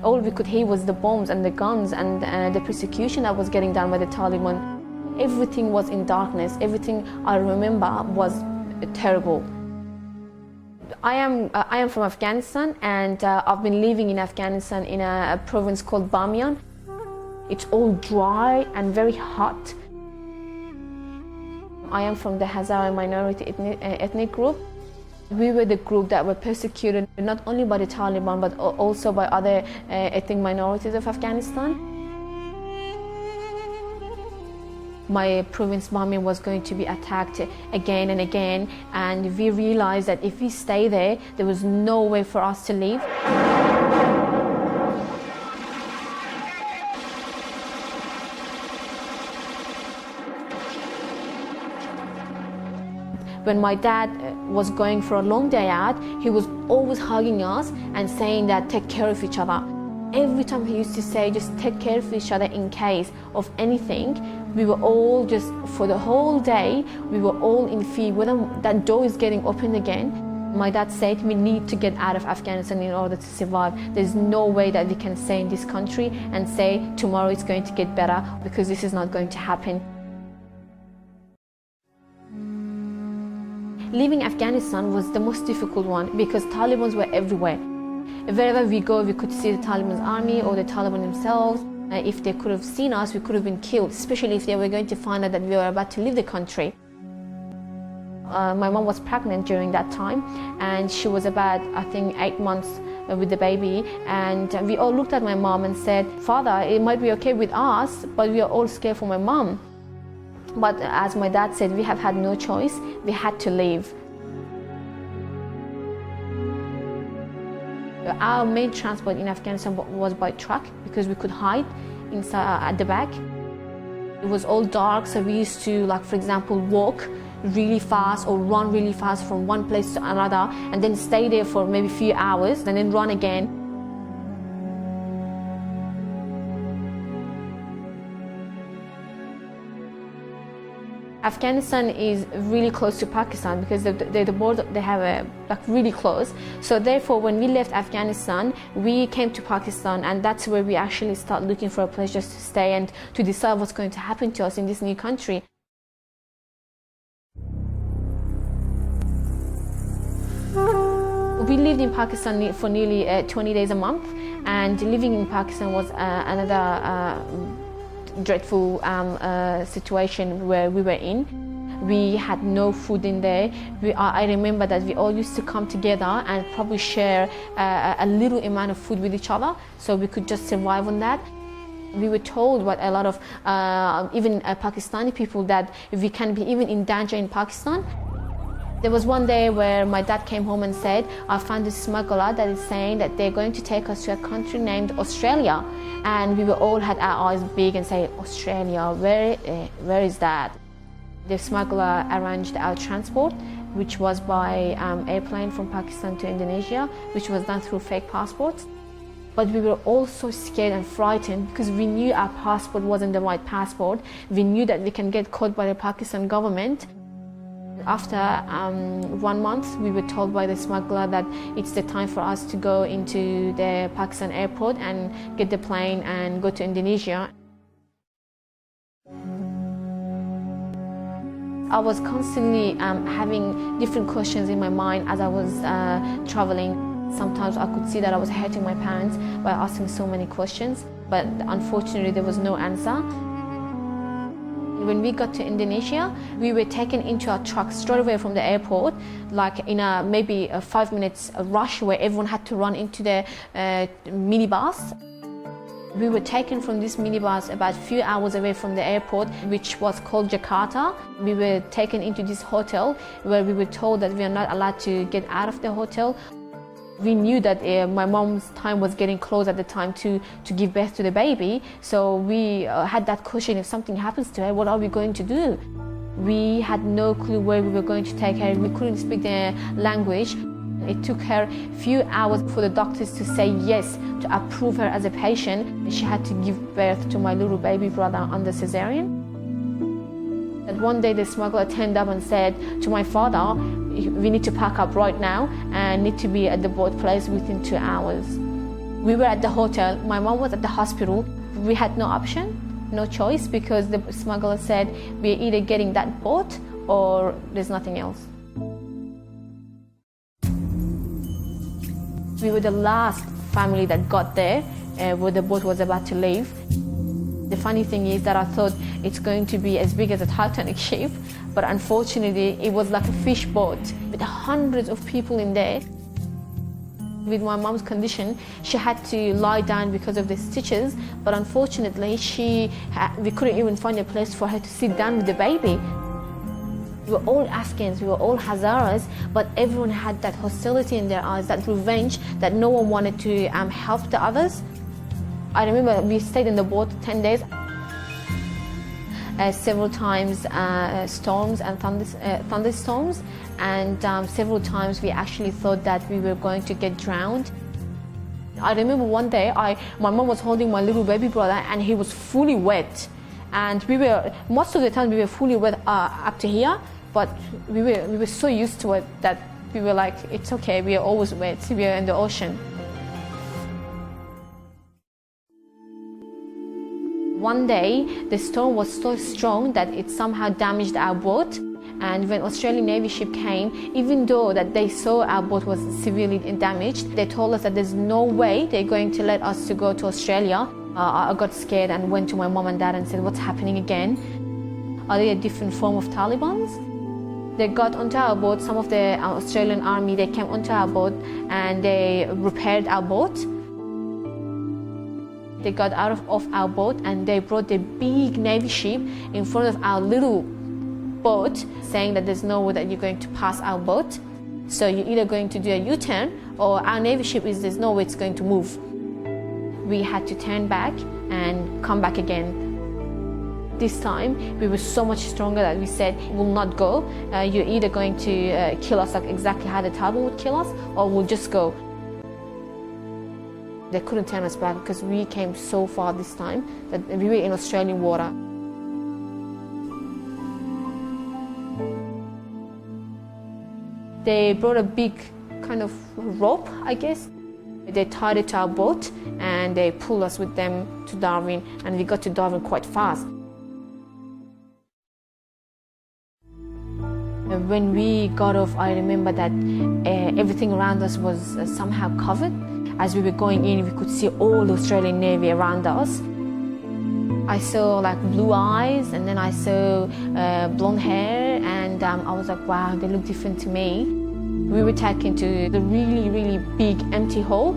All we could hear was the bombs and the guns and the persecution that was getting done by the Taliban. Everything was in darkness. Everything I remember was terrible. I am from Afghanistan, and I've been living in Afghanistan in a province called Bamiyan. It's all dry and very hot. I am from the Hazara minority ethnic group. We were the group that were persecuted not only by the Taliban but also by other ethnic minorities of Afghanistan. My province Bamiyan was going to be attacked again and again, and we realized that if we stay there, there was no way for us to leave. When my dad was going for a long day out, he was always hugging us and saying that take care of each other. Every time he used to say just take care of each other in case of anything, we were all just, for the whole day, we were all in fear whether that door is getting opened again. My dad said we need to get out of Afghanistan in order to survive. There's no way that we can stay in this country and say tomorrow it's going to get better, because this is not going to happen. Leaving Afghanistan was the most difficult one because Taliban were everywhere. Wherever we go, we could see the Taliban's army or the Taliban themselves. If they could have seen us, we could have been killed, especially if they were going to find out that we were about to leave the country. My mom was pregnant during that time, and she was about, I think, 8 months with the baby. And we all looked at my mom and said, Father, it might be okay with us, but we are all scared for my mom. But as my dad said, we have had no choice. We had to leave. Our main transport in Afghanistan was by truck because we could hide inside at the back. It was all dark, so we used to, like, for example, walk really fast or run really fast from one place to another and then stay there for maybe a few hours and then run again. Afghanistan is really close to Pakistan because the border, they have really close. So therefore, when we left Afghanistan, we came to Pakistan, and that's where we actually start looking for a place just to stay and to decide what's going to happen to us in this new country. We lived in Pakistan for nearly 20 days a month, and living in Pakistan was another dreadful situation where we were in. We had no food in there. I remember that we all used to come together and probably share a little amount of food with each other, so we could just survive on that. We were told by a lot of even Pakistani people that we can be even in danger in Pakistan. There was one day where my dad came home and said, I found this smuggler that is saying that they're going to take us to a country named Australia. And we all had our eyes big and say, Australia, where is that? The smuggler arranged our transport, which was by airplane from Pakistan to Indonesia, which was done through fake passports. But we were all so scared and frightened because we knew our passport wasn't the right passport. We knew that we can get caught by the Pakistan government. After 1 month, we were told by the smuggler that it's the time for us to go into the Pakistan airport and get the plane and go to Indonesia. I was constantly having different questions in my mind as I was traveling. Sometimes I could see that I was hurting my parents by asking so many questions, but unfortunately there was no answer. When we got to Indonesia, we were taken into a truck straight away from the airport, like in a maybe a 5 minutes rush where everyone had to run into the minibus. We were taken from this minibus about a few hours away from the airport, which was called Jakarta. We were taken into this hotel where we were told that we are not allowed to get out of the hotel. We knew that my mom's time was getting close at the time to give birth to the baby. So we had that question, if something happens to her, what are we going to do? We had no clue where we were going to take her. We couldn't speak the language. It took her a few hours for the doctors to say yes, to approve her as a patient. She had to give birth to my little baby brother under cesarean. And one day the smuggler turned up and said to my father, we need to pack up right now and need to be at the boat place within 2 hours. We were at the hotel, my mom was at the hospital. We had no option, no choice, because the smuggler said we're either getting that boat or there's nothing else. We were the last family that got there where the boat was about to leave. The funny thing is that I thought it's going to be as big as a Titanic ship, but unfortunately it was like a fish boat with hundreds of people in there. With my mom's condition, she had to lie down because of the stitches, but unfortunately we couldn't even find a place for her to sit down with the baby. We were all Afghans, we were all Hazaras, but everyone had that hostility in their eyes, that revenge, that no one wanted to help the others. I remember we stayed in the boat 10 days. Several times storms and thunderstorms, and several times we actually thought that we were going to get drowned. I remember one day my mom was holding my little baby brother and he was fully wet, and most of the time we were fully wet up to here, but we were so used to it that we were like, it's okay, we are always wet, we are in the ocean. One day, the storm was so strong that it somehow damaged our boat. And when Australian Navy ship came, even though that they saw our boat was severely damaged, they told us that there's no way they're going to let us to go to Australia. I got scared and went to my mom and dad and said, what's happening again? Are they a different form of Taliban's? They got onto our boat, some of the Australian army, they came onto our boat and they repaired our boat. They got out of our boat and they brought the big Navy ship in front of our little boat, saying that there's no way that you're going to pass our boat. So you're either going to do a U-turn or our Navy ship there's no way it's going to move. We had to turn back and come back again. This time we were so much stronger that we said, we'll not go. You're either going to kill us like exactly how the Taliban would kill us, or we'll just go. They couldn't turn us back because we came so far this time that we were in Australian water. They brought a big kind of rope, I guess. They tied it to our boat and they pulled us with them to Darwin, and we got to Darwin quite fast. When we got off, I remember that everything around us was somehow covered. As we were going in, we could see all the Australian Navy around us. I saw like blue eyes, and then I saw blonde hair, and I was like, wow, they look different to me. We were taken to the really, really big empty hall.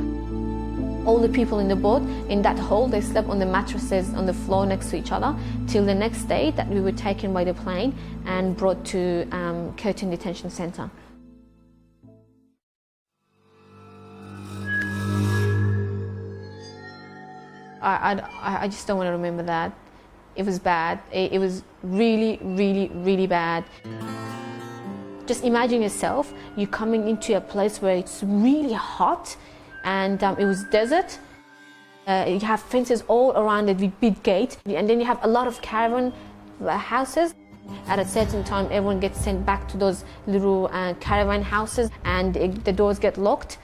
All the people in the boat, in that hall, they slept on the mattresses on the floor next to each other till the next day that we were taken by the plane and brought to Curtin Detention Centre. I just don't want to remember that. It was bad. It was really, really, really bad. Just imagine yourself, you're coming into a place where it's really hot, and it was desert. You have fences all around it with big gates, and then you have a lot of caravan houses. At a certain time, everyone gets sent back to those little caravan houses, and the doors get locked.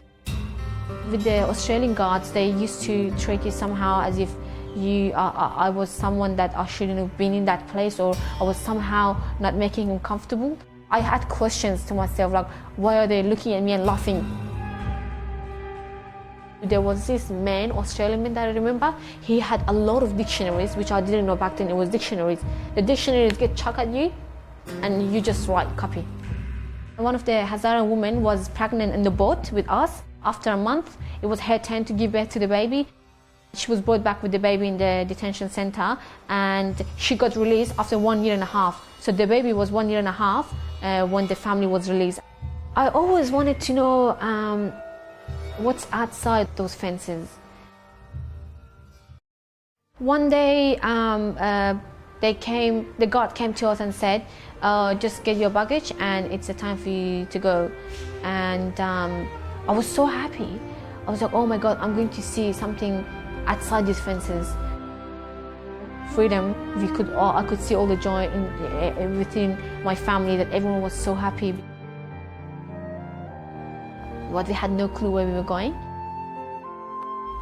With the Australian guards, they used to treat you somehow as if I was someone that I shouldn't have been in that place, or I was somehow not making them comfortable. I had questions to myself, like, why are they looking at me and laughing? There was this man, Australian man that I remember, he had a lot of dictionaries, which I didn't know back then it was dictionaries. The dictionaries get chucked at you and you just write, copy. One of the Hazara women was pregnant in the boat with us. After a month, it was her turn to give birth to the baby. She was brought back with the baby in the detention center, and she got released after 1 year and a half. So the baby was 1 year and a half when the family was released. I always wanted to know what's outside those fences. One day, the guard came to us and said, just get your baggage and it's a time for you to go. And I was so happy. I was like, oh my God, I'm going to see something outside these fences. Freedom, I could see all the joy within my family, that everyone was so happy. But we had no clue where we were going.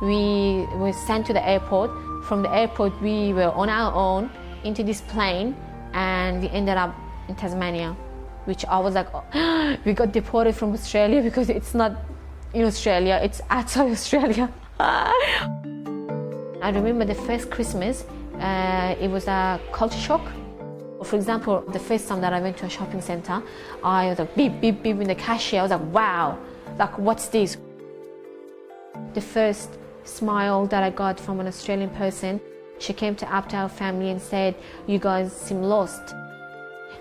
we were sent to the airport. From the airport, we were on our own into this plane, and we ended up in Tasmania, which I was like, oh, we got deported from Australia because it's not in Australia, it's outside Australia. I remember the first Christmas, it was a culture shock. For example, the first time that I went to a shopping centre, I was like beep, beep, beep in the cashier. I was like, wow, like what's this? The first smile that I got from an Australian person, she came up to our family and said, you guys seem lost.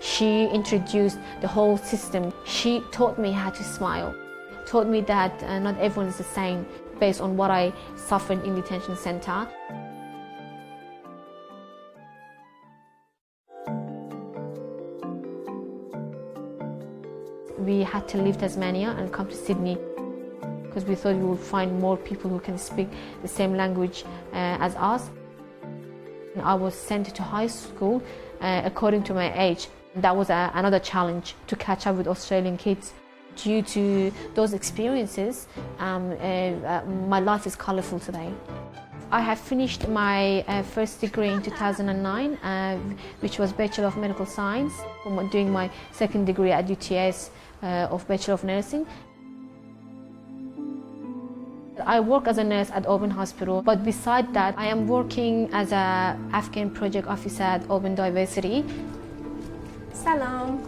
She introduced the whole system. She taught me how to smile, taught me that not everyone is the same based on what I suffered in detention centre. We had to leave Tasmania and come to Sydney because we thought we would find more people who can speak the same language as us. And I was sent to high school according to my age. That was another challenge, to catch up with Australian kids. Due to those experiences, my life is colourful today. I have finished my first degree in 2009, which was Bachelor of Medical Science. I'm doing my second degree at UTS of Bachelor of Nursing. I work as a nurse at Auburn Hospital, but beside that, I am working as an Afghan project officer at Auburn Diversity. Salam.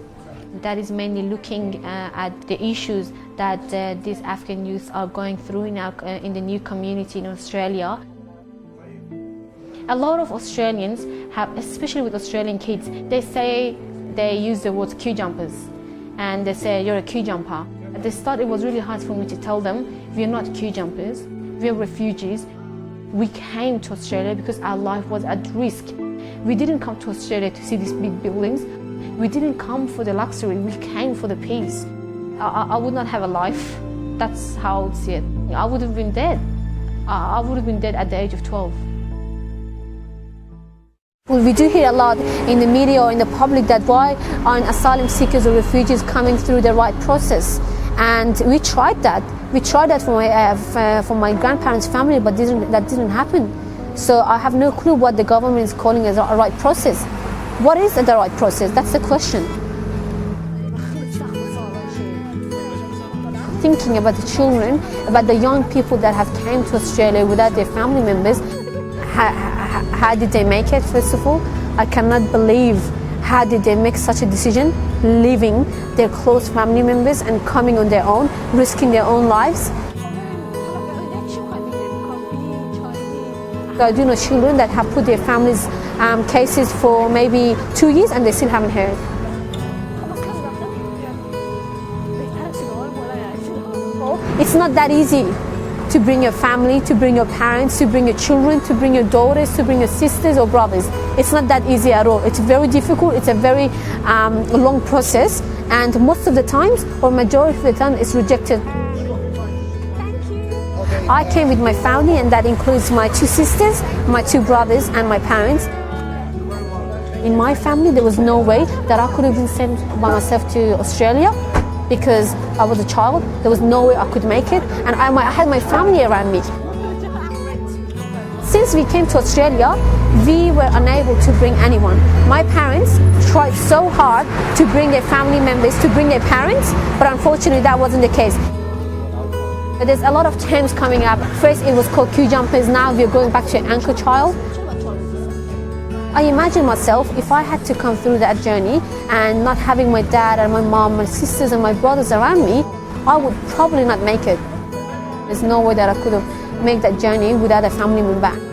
That is mainly looking at the issues that these Afghan youths are going through in the new community in Australia. A lot of Australians have, especially with Australian kids, they use the words queue jumpers, and they say you're a queue jumper. At the start, it was really hard for me to tell them we're not queue jumpers, we're refugees. We came to Australia because our life was at risk. We didn't come to Australia to see these big buildings. We didn't come for the luxury, we came for the peace. I would not have a life. That's how I would see it. I would have been dead. I would have been dead at the age of 12. Well, we do hear a lot in the media or in the public that why aren't asylum seekers or refugees coming through the right process? And we tried that. We tried that for my grandparents' family, but that didn't happen. So I have no clue what the government is calling as a right process. What is the right process? That's the question. Thinking about the children, about the young people that have came to Australia without their family members, how did they make it, first of all? I cannot believe how did they make such a decision, leaving their close family members and coming on their own, risking their own lives. I do know children that have put their families' cases for maybe 2 years and they still haven't heard. It's not that easy to bring your family, to bring your parents, to bring your children, to bring your daughters, to bring your sisters or brothers. It's not that easy at all. It's very difficult. It's a very long process, and most of the times, or majority of the time, it's rejected. I came with my family, and that includes my 2 sisters, my 2 brothers, and my parents. In my family, there was no way that I could have been sent by myself to Australia because I was a child. There was no way I could make it, and I had my family around me. Since we came to Australia, we were unable to bring anyone. My parents tried so hard to bring their family members, to bring their parents, but unfortunately that wasn't the case. There's a lot of terms coming up. First it was called queue jumpers, now we're going back to anchor child. I imagine myself, if I had to come through that journey and not having my dad and my mom, my sisters and my brothers around me, I would probably not make it. There's no way that I could have made that journey without a family member.